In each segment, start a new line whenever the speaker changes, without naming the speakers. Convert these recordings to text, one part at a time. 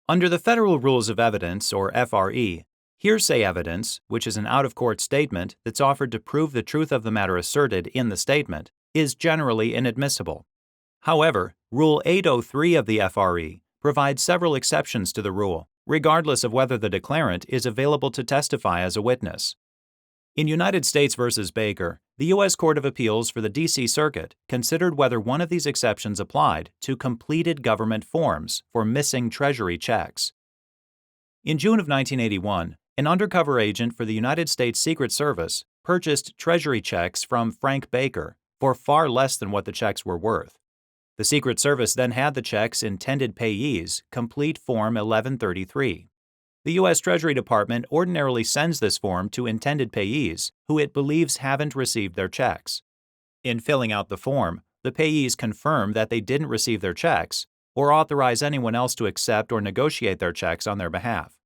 Under the Federal Rules of Evidence, or FRE, hearsay evidence, which is an out-of-court statement that's offered to prove the truth of the matter asserted in the statement, is generally inadmissible. However, Rule 803 of the FRE provides several exceptions to the rule, regardless of whether the declarant is available to testify as a witness. In United States v. Baker, the U.S. Court of Appeals for the D.C. Circuit considered whether one of these exceptions applied to completed government forms for missing Treasury checks. In June of 1981, an undercover agent for the United States Secret Service purchased Treasury checks from Frank Baker for far less than what the checks were worth. The Secret Service then had the checks intended payees complete Form 1133. The U S Treasury Department ordinarily sends this form to intended payees who it believes haven't received their checks. In filling out the form, the payees confirm that they didn't receive their checks or authorize anyone else to accept or negotiate their checks on their behalf.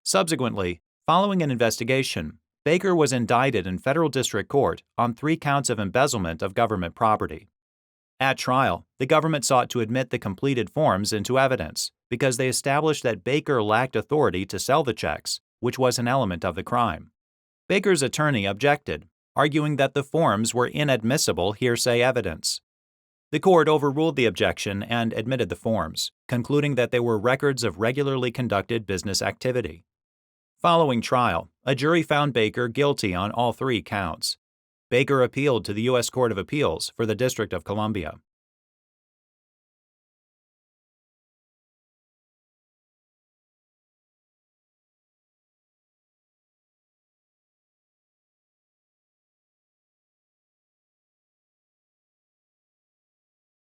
Subsequently, following an investigation, Baker was indicted in federal district court on 3 counts of embezzlement of government property. At trial, the government sought to admit the completed forms into evidence because they established that Baker lacked authority to sell the checks, which was an element of the crime. Baker's attorney objected, arguing that the forms were inadmissible hearsay evidence. The court overruled the objection and admitted the forms, concluding that they were records of regularly conducted business activity. Following trial, a jury found Baker guilty on all 3 counts. Baker appealed to the U.S. Court of Appeals for the District of Columbia.